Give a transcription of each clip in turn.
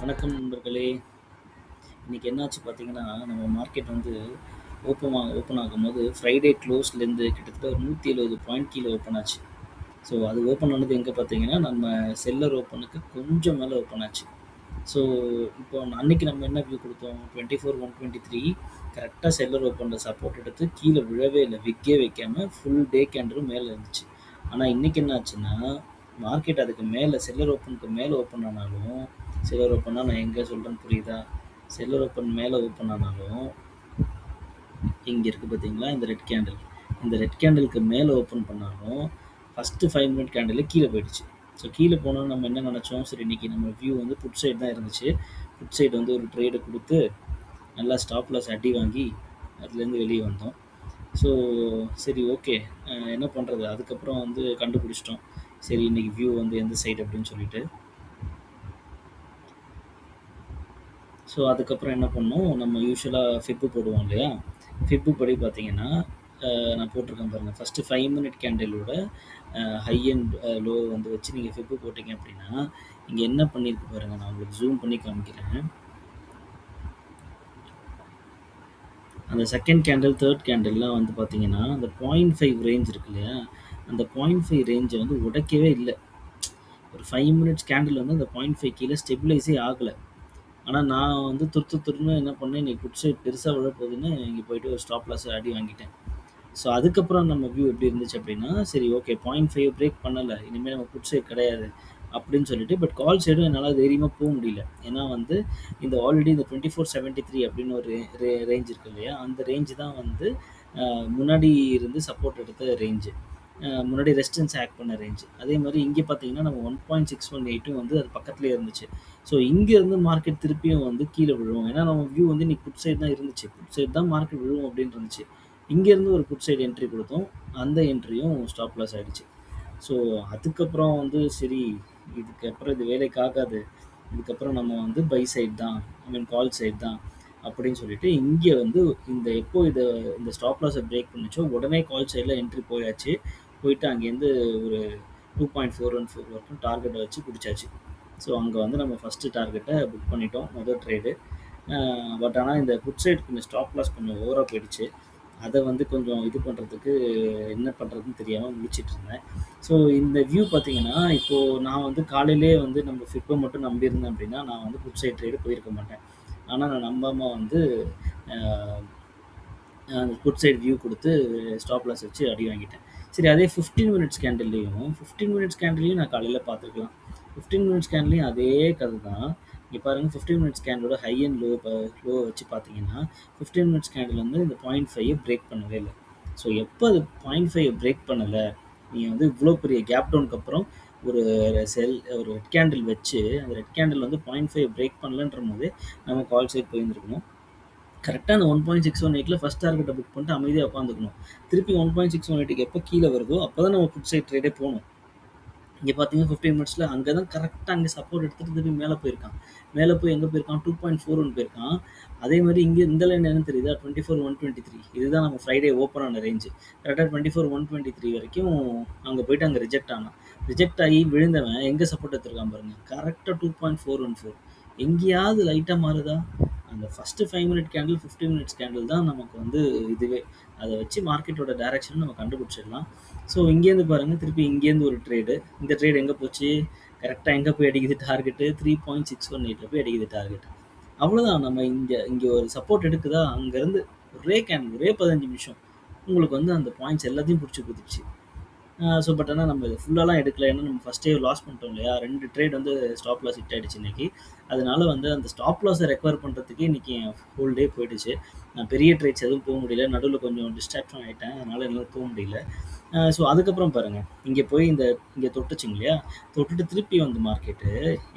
வணக்கம் நண்பர்களே. இன்னைக்கு என்னாச்சு பார்த்தீங்கன்னா, நம்ம மார்க்கெட் வந்து ஓப்பன் ஆகும்போது ஃப்ரைடே க்ளோஸ்லேருந்து கிட்டத்தட்ட ஒரு 170 பாயிண்ட் கீழ ஓப்பன் ஆச்சு. ஸோ அது ஓப்பன் ஆனது எங்க பார்த்தீங்கன்னா, நம்ம செல்லர் ஓப்பனுக்கு கொஞ்சம் மேல ஓப்பன் ஆச்சு. ஸோ இப்போ அன்னைக்கு நம்ம என்ன வியூ குடுத்தோம்? 24,123 கரெக்ட்டா செல்லர் ஓப்பன்ல சப்போர்ட் எடுத்து கீழ விழவே இல்ல. விக்கே வைக்காம ஃபுல் டே கேண்டிலும் மேல இருந்துச்சு. ஆனா இன்னைக்கு என்ன ஆச்சுன்னா, மார்க்கெட் அதுக்கு மேல செல்லர் ஓப்பனுக்கு மேல ஓப்பன் ஆனாலும், செல்லர் ஓப்பன்னா நான் எங்க சொல்றேன்னு புரியுதா? செல்லர் ஓப்பன் மேல ஓப்பன் ஆனாலும், இங்க இருக்கு பார்த்தீங்களா? இந்த ரெட் கேண்டில். இந்த ரெட் கேண்டிலுக்கு மேல ஓப்பன் பண்ணாலும், ஃபர்ஸ்ட்டு 5 மினிட் கேண்டிலே கீழ போயிடுச்சு. ஸோ கீழ போனோனே நம்ம என்ன நெனச்சோம், சரி இன்னைக்கு நம்ம வியூ வந்து புட் சைடு தான் இருந்துச்சு. புட் சைடு வந்து ஒரு ட்ரேட குடுத்து, நல்லா ஸ்டாப் லாஸ் அடி வாங்கி, அதுலேருந்து வெளிய வந்தோம். ஸோ சரி ஓகே. என்ன பண்றது? அதுக்கப்புறம் வந்து கண்டுபிடிச்சிட்டோம். சரி இன்னைக்கு வியூ வந்து எந்த சைடு அப்படின்னு சொல்லிட்டு. ஸோ அதுக்கப்புறம் என்ன பண்ணோம், நம்ம யூசுவலா ஃபிப் போடுவோம் இல்லையா? ஃபிப் படி பார்த்தீங்கன்னா, நான் போட்டிருக்கேன் பாருங்க. ஃபர்ஸ்ட்டு 5 மினிட் கேண்டிலோட ஹை அண்ட் லோ வந்து வச்சு நீங்க ஃபிப் போட்டீங்க அப்படின்னா, இங்க என்ன பண்ணியிருக்கு பாருங்க. நான் உங்களுக்கு ஜூம் பண்ணி காமிக்கிறேன். அந்த செகண்ட் கேண்டில், தேர்ட் கேண்டில்லாம் வந்து பார்த்தீங்கன்னா, அந்த 0.5 ரேஞ்ச் இருக்கு இல்லையா? அந்த 0.5 ரேஞ்ச வந்து உடைக்கவே இல்ல. ஒரு 5 மினிட்ஸ் கேண்டில் வந்து அந்த 0.5 கீழ ஸ்டெபிலைஸே ஆகல. ஆனா நான் வந்து துரு துருன்னு என்ன பண்ணேன், இன்னைக்கு புட் சைட் பெருசா விழப்போகுதுன்னு இங்க போயிட்டு ஒரு ஸ்டாப் லாஸ் அடி வாங்கிட்டேன். ஸோ அதுக்கப்புறம் நம்ம வியூ எப்படி இருந்துச்சு அப்படின்னா, சரி ஓகே 0.5 பிரேக் பண்ணல. இனிமே நம்ம புட் சைட் கிடையாது அப்படின்னு சொல்லிட்டு, பட் கால் சைடும் என்னால தைரியமா முடியல. ஏன்னா வந்து இந்த ஆல்ரெடி இந்த 2473 அப்படின்னு ஒரு ரேஞ்ச் இருக்கு இல்லையா? அந்த ரேஞ்ச் தான் வந்து முன்னாடி இருந்து சப்போர்ட் எடுத்த ரேஞ்சு. முன்னாடி ரெசிஸ்டன்ஸ் ஆக்ட் பண்ண ரேஞ்ச். அதே மாரி இங்க பார்த்தீங்கன்னா, நம்ம 1.618 வந்து அது பக்கத்திலேயே இருந்துச்சு. ஸோ இங்கேருந்து மார்க்கெட் திருப்பியும் வந்து கீழ விழும். ஏன்னா நம்ம வியூ வந்து இன்னைக்கு புட் சைடு தான் இருந்துச்சு. புட் சைடு தான் மார்க்கெட் விழும் அப்படின்னு இருந்துச்சு. இங்கேருந்து ஒரு புட் சைடு என்ட்ரி குடுத்தோம். அந்த என்ட்ரியும் ஸ்டாப் லாஸ் ஆயிடுச்சு. ஸோ அதுக்கப்புறம் வந்து சரி, இதுக்கப்புறம் இது வேலைக்கு ஆகாது. இதுக்கப்புறம் நம்ம வந்து பை சைடு தான், ஐ மீன் கால் சைடு தான் அப்படின்னு சொல்லிட்டு, இங்க வந்து எப்போ இந்த ஸ்டாப் லாஸ பிரேக் பண்ணுச்சோ, உடனே கால் சைடுல என்ட்ரி போயாச்சு. போயிட்டு அங்கேருந்து ஒரு 2.414 வரைக்கும் டார்கெட்ட வச்சு புடிச்சாச்சு. ஸோ அங்க வந்து நம்ம ஃபர்ஸ்ட்டு டார்கெட்ட புக் பண்ணிட்டோம். மொத ட்ரேடு. பட் ஆனா இந்த புட் சைடு கொஞ்சம் ஸ்டாப் லாஸ் கொஞ்சம் ஓவரா போயிடுச்சு. அத வந்து கொஞ்சம் இது பண்றதுக்கு என்ன பண்றதுன்னு தெரியாம முழிச்சுட்டு இருந்தேன். ஸோ இந்த வியூ பார்த்தீங்கன்னா, இப்போ நான் வந்து காலையிலேயே வந்து நம்ம ஃபிப்ப மட்டும் நம்பியிருந்தேன் அப்படின்னா, நான் வந்து புட் சைட் ட்ரேடு போயிருக்க மாட்டேன். ஆனா நான் நம்பாம வந்து அ அந்த புட் சைடு வியூ குடுத்து ஸ்டாப் லாஸ் வச்சு அடி வாங்கிட்டேன். சரி அதே 15 மினிட்ஸ் கேண்டில்லயும் 15 மினிட்ஸ் கேண்டில்லயும் நான் காலையில பார்த்துருக்கலாம். 15 மினிட்ஸ் கேண்டில்லயும் அதே கத தான். இங்க பாருங்க 15 மினிட்ஸ் கேண்டிலோட ஹை அண்ட் லோ வச்சு பார்த்தீங்கன்னா, 15 மினிட்ஸ் கேண்டில் வந்து இந்த 0.5 பிரேக் பண்ணவே இல்ல. ஸோ எப்ப அது 0.5 பிரேக் பண்ணல, நீங்க வந்து இவ்ளோ பெரிய கேப் டவுனுக்கு அப்புறம் ஒரு ஒரு ரெட் கேண்டில் வச்சு, அந்த ரெட் கேண்டில் வந்து 0.5 பிரேக் பண்ணலன்றபோது, நம்ம கால் சைட் போயிருந்திருக்கணும். கரெக்ட்டா அந்த 1.618ல ஃபர்ஸ்ட் டார்கெட்ட புக் பண்ணிட்டு அமைதியா உட்காந்துக்கணும். திருப்பி 1.618க்கு எப்ப கீழ வருதோ, அப்பதான் நம்ம புட் சைட் ட்ரேடே போணும். இங்க பார்த்தீங்கன்னா 15 மினிட்ஸ்ல அங்க தான் கரெக்ட்டா அங்க சப்போர்ட் எடுத்துட்டு திருப்பி மேல போயிருக்கான். மேல போய் எங்க போயிருக்கான்? 2.41 போயிருக்கான். அதே மாரி இங்க இந்த லைன் என்ன தெரியுதா? 24,123 இதுதான் நம்ம ஃப்ரைடே ஓப்பன் ஆன ரேஞ்ச். கரெக்ட்டா 24,123 வரைக்கும் அங்க போயிட்டு அங்க ரிஜெக்ட் ஆனான். ரிஜெக்ட் ஆகி விழுந்தவன் எங்க சப்போர்ட் எடுத்திருக்கான் பாருங்க. கரெக்ட்டா 2.414 எங்கேயாவது லைட்டா மாறுதா? அந்த first 5 minute candle, 15 minutes candle தான் நமக்கு வந்து இதுவே. அத வச்சு மார்க்கெட்டோட டைரக்ஷன நம்ம கண்டுபிடிச்சிடலாம். ஸோ இங்கேருந்து பாருங்க, திருப்பி இங்கேருந்து ஒரு ட்ரேடு. இந்த ட்ரேடு எங்க போச்சு? கரெக்ட்டா எங்க போய் அடிக்குது டார்கெட்டு? 3.618ல போய் அடிக்குது டார்கெட். அவ்வளோதான். நம்ம இங்க இங்க ஒரு சப்போர்ட் எடுக்குதா, அங்கருந்து ஒரே 15 நிமிஷம். உங்களுக்கு வந்து அந்த பாயிண்ட்ஸ் எல்லாத்தையும் புடிச்சு குடுத்துருச்சு. பட் ஆனா நம்ம ஃபுல்லாலாம் எடுக்கல. ஏன்னா நம்ம ஃபர்ஸ்ட்டே லாஸ் பண்ணிட்டோம் இல்லையா? 2 ட்ரேட் வந்து ஸ்டாப் லாஸ் ஹிட் ஆயிடுச்சு இன்னைக்கு. அதனால வந்து அந்த ஸ்டாப் லாஸ ரெக்கவர் பண்றதுக்கே இன்னைக்கு என் ஹோல் டே போயிடுச்சு. நான் பெரிய ட்ரேட்ஸ் எதுவும் முடியல. நடுவுல கொஞ்சம் டிஸ்ட்ராக்ஷன் ஆயிட்டேன். அதனால என்னால முடியல. அதுக்கப்புறம் பாருங்க, இங்க தொட்டுச்சுங்க இல்லையா? தொட்டுட்டு திருப்பி வந்து மார்க்கெட்டு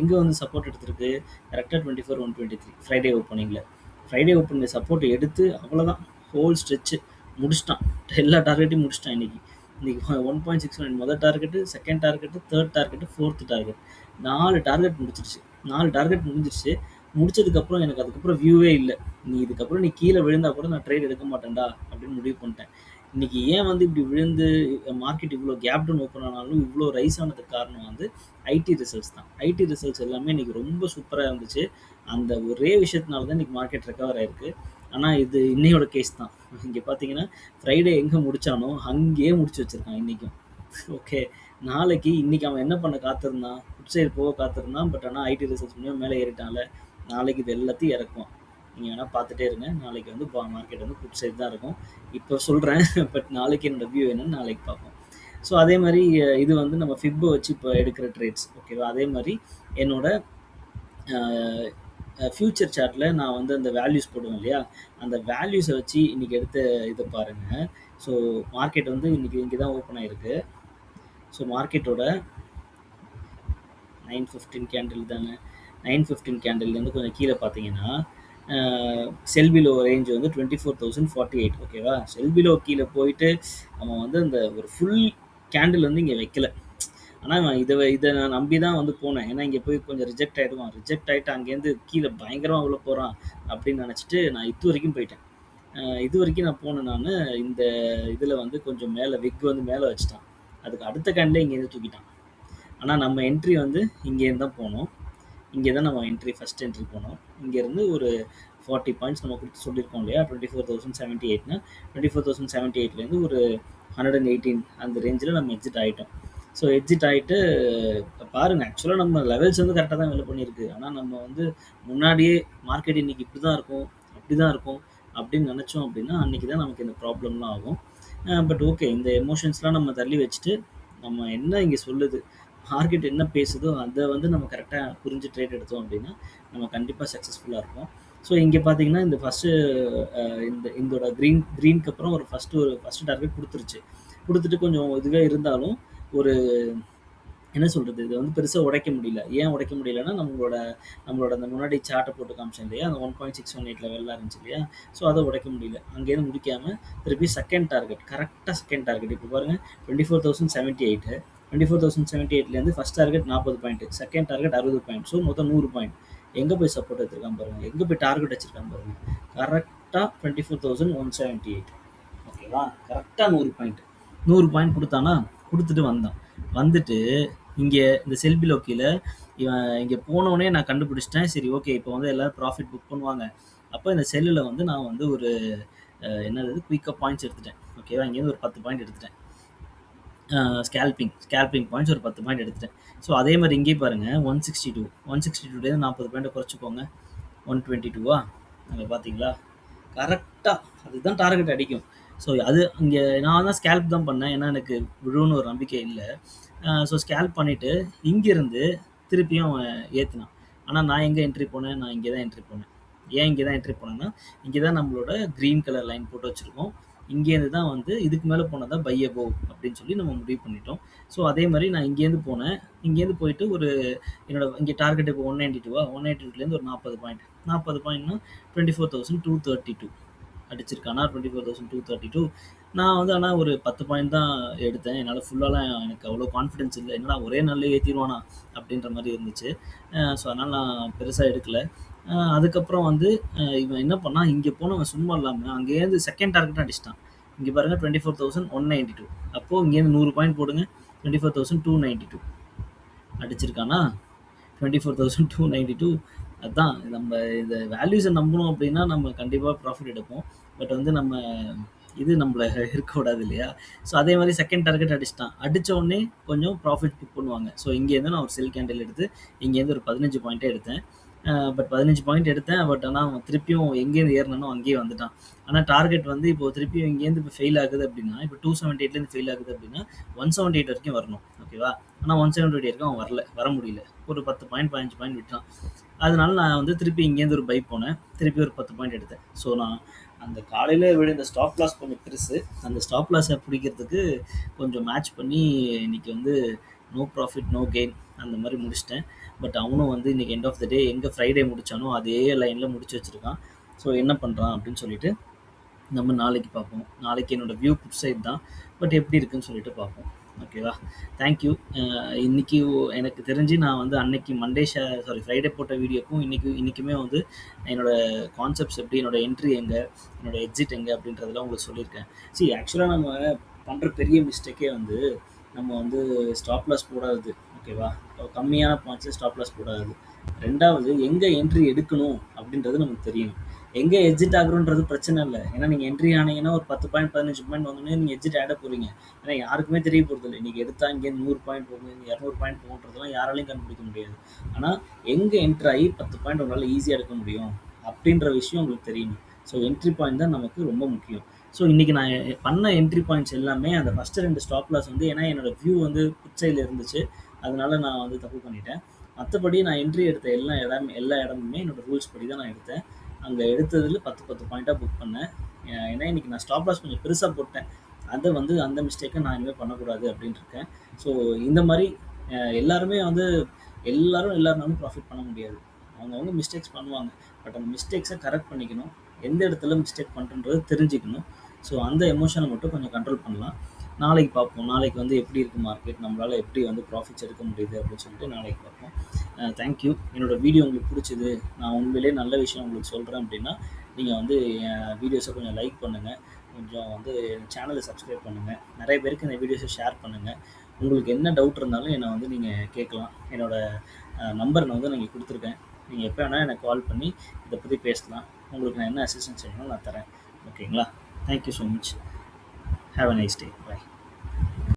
எங்க வந்து சப்போர்ட் எடுத்திருக்கு? கரெக்ட்டா 24,123 ஃப்ரைடே ஓப்பனிங்ல. ஃப்ரைடே ஓப்பனிங்ல சப்போர்ட் எடுத்து அவ்வளோதான். ஹோல் ஸ்ட்ரெச் முடிச்சுட்டான். எல்லா டார்கெட்டையும் முடிச்சுட்டான் இன்னைக்கு. இன்னைக்கு 1.69 மொத target, second target, third target, fourth target. 4 target முடிச்சிருச்சு. 4 டார்கெட் முடிஞ்சிருச்சு. முடிச்சதுக்கப்புறம் எனக்கு அதுக்கப்புறம் வியூவே இல்ல. நீ இதுக்கப்புறம் கீழ விழுந்தா கூட நான் ட்ரேட் எடுக்க மாட்டேன்டா அப்படின்னு முடிவு பண்ணிட்டேன். இன்னைக்கு ஏன் வந்து இப்படி விழுந்து மார்க்கெட் இவ்வளோ கேப் டவுன் ஓப்பன் ஆனாலும் இவ்வளோ ரைஸ் ஆனதுக்கு காரணம் வந்து ஐடி ரிசல்ட்ஸ் தான். ஐடி ரிசல்ட்ஸ் எல்லாமே இன்னைக்கு ரொம்ப சூப்பராக இருந்துச்சு. அந்த ஒரே விஷயத்தினால தான் இன்னைக்கு மார்க்கெட் ரெக்கவர் ஆயிருக்கு. ஆனால் இது இன்னையோட கேஸ் தான். இங்கே பார்த்தீங்கன்னா ஃப்ரைடே எங்கே முடிச்சானோ அங்கேயே முடிச்சு வச்சிருக்கான் இன்னைக்கும். ஓகே, நாளைக்கு இன்னைக்கு அவன் என்ன பண்ண காத்திருந்தான், குட் சைடு போக காத்திருந்தான். பட் ஆனால் ஐடி ரிசல்ட்ஸ் மூலியம் மேலே ஏறிட்டான்ல, நாளைக்கு இது எல்லாத்தையும் இறக்கும். நீங்கள் வேணால் பார்த்துட்டே இருங்க. நாளைக்கு வந்து மார்க்கெட் வந்து குட் சைடு தான் இருக்கும். இப்போ சொல்கிறேன், பட் நாளைக்கு என்னோட வியூ என்னன்னு நாளைக்கு பார்ப்போம். ஸோ அதே மாதிரி இது வந்து நம்ம ஃபிப்பை வச்சு இப்போ எடுக்கிற ட்ரேட்ஸ், ஓகேவா? அதே மாதிரி என்னோட ஃப்யூச்சர் சார்ட்டில் நான் வந்து அந்த வேல்யூஸ் போடுவேன் இல்லையா, அந்த வேல்யூஸை வச்சு இன்றைக்கி எடுத்த இதை பாருங்கள். ஸோ மார்க்கெட் வந்து இன்றைக்கி இங்கே தான் ஓப்பன் ஆகிருக்கு. ஸோ மார்க்கெட்டோட 9:15 கேண்டில் தானே, 9:15 கேண்டில்லேருந்து கொஞ்சம் கீழே பார்த்தீங்கன்னா செல்பிலோ ரேஞ்ச் வந்து 24,048, ஓகேவா? செல்பிலோ கீழே போயிட்டு அவன் வந்து அந்த ஒரு ஃபுல் கேண்டில் வந்து இங்கே வைக்கல. ஆனால் இதை நான் நம்பி தான் வந்து போனேன். ஏன்னா இங்கே போய் கொஞ்சம் ரிஜெக்ட் ஆகிடுவான், ரிஜெக்ட் ஆகிட்டு அங்கேருந்து கீழே பயங்கரமாக உள்ள போகிறான் அப்படின்னு நினச்சிட்டு நான் இது வரைக்கும் போயிட்டேன். இது வரைக்கும் நான் போனேன். நான் இந்த இதில் வந்து கொஞ்சம் மேலே விக் வந்து மேலே வச்சுட்டான். அதுக்கு அடுத்த கேண்டில் இங்கேருந்து தூக்கிட்டான். ஆனால் நம்ம என்ட்ரி வந்து இங்கேருந்து தான் போனோம். இங்கே தான் நம்ம என்ட்ரி ஃபஸ்ட் என்ட்ரி போனோம். இங்கேருந்து ஒரு 40 பாயிண்ட்ஸ் நம்ம கொடுத்து சொல்லியிருக்கோம் இல்லையா, 24,078னா 24,078லேருந்து ஒரு 118 அந்த ரேஞ்சில் நம்ம எக்ஸிட் ஆகிட்டோம். ஸோ எக்ஸிட் ஆகிட்டு பாருங்கள், ஆக்சுவலாக நம்ம லெவல்ஸ் வந்து கரெக்டாக தான் வேலை பண்ணியிருக்கு. ஆனால் நம்ம வந்து முன்னாடியே மார்க்கெட் இன்றைக்கி இப்படி தான் இருக்கும், அப்படி தான் இருக்கும் அப்படின்னு நினச்சோம் அப்படின்னா அன்றைக்கி தான் நமக்கு இந்த ப்ராப்ளம்லாம் ஆகும். பட் ஓகே, இந்த எமோஷன்ஸ்லாம் நம்ம தள்ளி வச்சுட்டு நம்ம என்ன இங்கே சொல்லுது, மார்க்கெட் என்ன பேசுதோ அதை வந்து நம்ம கரெக்டாக புரிஞ்சு ட்ரேட் எடுத்தோம் அப்படின்னா நம்ம கண்டிப்பாக சக்ஸஸ்ஃபுல்லாக இருப்போம். ஸோ இங்கே பார்த்தீங்கன்னா இந்த ஃபஸ்ட்டு இதோட க்ரீனுக்கு அப்புறம் ஒரு ஃபஸ்ட்டு டார்கெட் கொடுத்துட்டு கொஞ்சம் இதுவே இருந்தாலும் ஒரு என்ன சொல்கிறது, இது வந்து பெருசாக உடைக்க முடியல. ஏன் உடைக்க முடியலன்னா நம்மளோட அந்த முன்னாடி சார்ட்டை போட்டு காமிச்சேன் இல்லையா, அந்த 1.618 லெவலில் இருந்துச்சு இல்லையா, ஸோ அதை உடைக்க முடியல. அங்கேயிருந்து முடிக்காமல் திருப்பி செகண்ட் டார்கெட், கரெக்டாக செகண்ட் டார்கெட் இப்போ பாருங்கள் 24,078, 24,078லேருந்து first target 40 point, second target 60 point, so மொத்தம் 100 பாயிண்ட். எங்கே போய் சப்போர்ட் எடுத்துருக்கான் பாருங்கள், எங்கே போய் டார்கெட் வச்சுருக்கான் பாருங்கள், கரெக்டாக 24,178, ஓகேவா? கரெக்டாக 100 பாயிண்ட் கொடுத்தானா, கொடுத்துட்டு வந்துட்டு இங்கே இந்த செல்பிலோ கீழே இவன் இங்கே போனோடனே நான் கண்டுபிடிச்சிட்டேன். சரி, ஓகே, இப்போ வந்து எல்லோரும் ப்ராஃபிட் புக் பண்ணுவாங்க. அப்போ இந்த செல்லில் வந்து நான் வந்து ஒரு என்னது குயிக்கப் பாயிண்ட்ஸ் எடுத்துட்டேன், ஓகேவா? இங்கேருந்து ஒரு 10 பாயிண்ட் எடுத்துட்டேன். ஸ்கேல்பிங் பாயிண்ட்ஸ் ஒரு 10 பாயிண்ட் எடுத்துட்டேன். ஸோ அதே மாதிரி இங்கேயே பாருங்கள் 162 40 பாயிண்ட்டை குறைச்சிக்கோங்க. 122வா அங்கே பார்த்தீங்களா, கரெக்டாக அதுதான் டார்கெட் அடிக்கும். ஸோ அது இங்கே நான் தான் ஸ்கேல்ப் தான் பண்ணேன், ஏன்னா எனக்கு விழுன்னு ஒரு நம்பிக்கை இல்லை. ஸோ ஸ்கேல்ப் பண்ணிவிட்டு இங்கேருந்து திருப்பியும் அவன் ஏற்றினான். ஆனால் நான் எங்கே என்ட்ரி போனேன், நான் இங்கே தான் என்ட்ரி போனேன். ஏன் இங்கே தான் என்ட்ரி போனேன்னா, இங்கே தான் நம்மளோட க்ரீன் கலர் லைன் போட்டு வச்சுருக்கோம். இங்கேருந்து தான் வந்து இதுக்கு மேலே போனால் தான் பை அபோவ் அப்படின்னு சொல்லி நம்ம முடிவு பண்ணிட்டோம். ஸோ அதே மாதிரி நான் இங்கேருந்து போனேன். இங்கேருந்து போயிட்டு ஒரு என்னோட இங்கே டார்கெட் இப்போ 192வா, 192லேருந்து ஒரு 40 பாயிண்ட், 40 பாயிண்ட்னா 24,232 அடிச்சிருக்கானா, 24,232. நான் வந்து ஆனால் ஒரு 10 பாயிண்ட் தான் எடுத்தேன். என்னால் ஃபுல்லாலாம் எனக்கு அவ்வளோ கான்ஃபிடென்ஸ் இல்லை. என்னடா ஒரே நாள்லேயே ஏற்றிடுவானா அப்படின்ற மாதிரி இருந்துச்சு. ஸோ அதனால் நான் பெருசாக எடுக்கலை. அதுக்கப்புறம் வந்து இவன் என்ன பண்ணான், இங்கே போனவன் சும்மா இல்லாமல் அங்கேருந்து செகண்ட் டார்கெட்டாக அடிச்சிட்டான். இங்கே பாருங்கள் 24,192. அப்போது இங்கேருந்து 100 பாயிண்ட் போடுங்க, 24,292 அடிச்சிருக்கானா, 24,292. அதுதான் நம்ம இந்த வேல்யூஸை நம்பணும் அப்படின்னா நம்ம கண்டிப்பாக ப்ராஃபிட் எடுப்போம். பட் வந்து நம்ம இது நம்மளை இருக்கக்கூடாது இல்லையா? ஸோ அதே மாதிரி செகண்ட் டார்கெட் அடிச்சிட்டான். அடித்த உடனே கொஞ்சம் ப்ராஃபிட் புக் பண்ணுவாங்க. ஸோ இங்கேருந்து நான் ஒரு செல் கேண்டில் எடுத்து இங்கேருந்து ஒரு 15 பாயிண்ட்டே எடுத்தேன். பட் 15 பாயிண்ட் எடுத்தேன். பட் ஆனால் அவன் திருப்பியும் எங்கேருந்து ஏறினானோ அங்கேயே வந்துட்டான். ஆனால் டார்கெட் வந்து இப்போது திருப்பியும் இங்கேருந்து இப்போ ஃபெயில் ஆகுது அப்படின்னா, இப்போ 278லேருந்து ஃபெயில் ஆகுது அப்படின்னா 178 வரைக்கும் வரணும், ஓகேவா? ஆனால் 178 வரைக்கும் அவன் வர முடியல. ஒரு 10 பாயிண்ட் 15 பாயிண்ட் விட்டான். அதனால நான் வந்து திருப்பி இங்கேருந்து ஒரு பை போனேன். திருப்பி ஒரு 10 பாயிண்ட் எடுத்தேன். ஸோ நான் அந்த காலையில் விழுந்த ஸ்டாப் லாஸ் கொஞ்சம் பெருசு. அந்த ஸ்டாப் லாஸை பிடிக்கிறதுக்கு கொஞ்சம் மேட்ச் பண்ணி இன்றைக்கி வந்து நோ ப்ராஃபிட் நோ கெயின் அந்த மாதிரி முடிச்சிட்டேன். பட் அவனும் வந்து இன்றைக்கி எண்ட் ஆஃப் த டே எங்கே ஃப்ரைடே முடித்தானோ அதே லைனில் முடிச்சு வச்சுருக்கான். ஸோ என்ன பண்ணுறான் அப்படின்னு சொல்லிட்டு நம்ம நாளைக்கு பார்ப்போம். நாளைக்கு என்னோடய வியூ புட் சைட் தான். பட் எப்படி இருக்குன்னு சொல்லிட்டு பார்ப்போம். ஓகேவா? Thank you. இன்னைக்கு எனக்கு தெரிஞ்சு நான் வந்து அன்னைக்கு மண்டே ஃப்ரைடே போட்ட வீடியோக்கும் இன்னைக்குமே வந்து என்னோட கான்செப்ட்ஸ் எப்படி, என்னோட என்ட்ரி எங்க, என்னோட எக்ஸிட் எங்க அப்படின்றதெல்லாம் உங்களுக்கு சொல்லியிருக்கேன். ஆக்சுவலா நம்ம பண்ற பெரிய மிஸ்டேக்கே வந்து நம்ம வந்து ஸ்டாப் லாஸ் போடாதது. ஓகேவா? கம்மியான பாயிண்ட்ஸ்ல ஸ்டாப் லாஸ் போடாதது. 2வது எங்க என்ட்ரி எடுக்கணும் அப்படின்றது நமக்கு தெரியணும். எங்க எக்ஸிட் ஆகுறோன்றது பிரச்சனை இல்ல. ஏன்னா நீங்க என்ட்ரி ஆனீங்கன்னா ஒரு 10 பாயிண்ட், 15 பாயிண்ட் வந்தோனே நீங்க எக்ஸிட் ஆயிட போறீங்க. ஏன்னா யாருக்குமே தெரிய போறதில்ல. இன்னைக்கு எடுத்தா இங்கேருந்து 100 பாயிண்ட் போகும், இங்க 200 பாயிண்ட் போகுன்றதெல்லாம் யாராலயும் கண்டுபிடிக்க முடியாது. ஆனா எங்க என்டர் ஆகி 10 பாயிண்ட் உங்களால ஈஸியா எடுக்க முடியும் அப்படின்ற விஷயம் உங்களுக்கு தெரியணும். என்ட்ரி பாயிண்ட் தான் நமக்கு ரொம்ப முக்கியம். இன்னைக்கு நான் பண்ண என்ட்ரி பாயிண்ட்ஸ் எல்லாமே அந்த ஃபர்ஸ்ட் 2 ஸ்டாப் லாஸ் வந்து ஏன்னா என்னோட வியூ வந்து புட் சைடுல இருந்துச்சு. அதனால நான் வந்து தப்பு பண்ணிட்டேன். மத்தபடி நான் என்ட்ரி எடுத்த எல்லா இடமுமே என்னோட ரூல்ஸ் படி தான் நான் எடுத்தேன். அங்க எடுத்ததுல 10 பாயிண்ட்டா புக் பண்ணேன். ஏன்னா இன்னைக்கு நான் ஸ்டாப் லாஸ் கொஞ்சம் பெருசா போட்டேன். அத வந்து அந்த மிஸ்டேக்க நான் இனிமே பண்ணக்கூடாது அப்படின்னு இருக்கேன். ஸோ இந்த மாரி எல்லாருமே வந்து எல்லாரும் எல்லாருனாலும் ப்ராஃபிட் பண்ண முடியாது. அவங்கவங்க மிஸ்டேக்ஸ் பண்ணுவாங்க. பட் அந்த மிஸ்டேக்ஸ கரெக்ட் பண்ணிக்கணும். எந்த இடத்துல மிஸ்டேக் பண்றோன்றத தெரிஞ்சுக்கணும். அந்த எமோஷன மட்டும் கொஞ்சம் கண்ட்ரோல் பண்ணலாம். நாளைக்கு பார்ப்போம். நாளைக்கு வந்து எப்படி இருக்கு மார்க்கெட், நம்மளால எப்படி வந்து ப்ராஃபிட்ஸ் எடுக்க முடியுது அப்படின்னு சொல்லிட்டு நாளைக்கு பார்ப்போம். Thank you. என்னோட வீடியோ உங்களுக்கு புடிச்சது, நான் உண்மையிலேயே நல்ல விஷயம் உங்களுக்கு சொல்றேன் அப்படின்னா, நீங்க வந்து என் வீடியோஸ கொஞ்சம் லைக் பண்ணுங்க. கொஞ்சம் வந்து சேனலை சப்ஸ்கிரைப் பண்ணுங்க. நிறைய பேருக்கு இந்த வீடியோஸை ஷேர் பண்ணுங்க. உங்களுக்கு என்ன டவுட் இருந்தாலும் என்னை வந்து நீங்க கேட்கலாம். என்னோட நம்பர் நான் வந்து நான் இங்க குடுத்துருக்கேன். நீங்க எப்ப வேணா எனக்கு கால் பண்ணி இத பத்தி பேசலாம். உங்களுக்கு நான் என்ன அசிஸ்டன்ஸ் வேணுமோ நான் தரேன். ஓகேங்களா? Thank you so much. Have a nice day. By.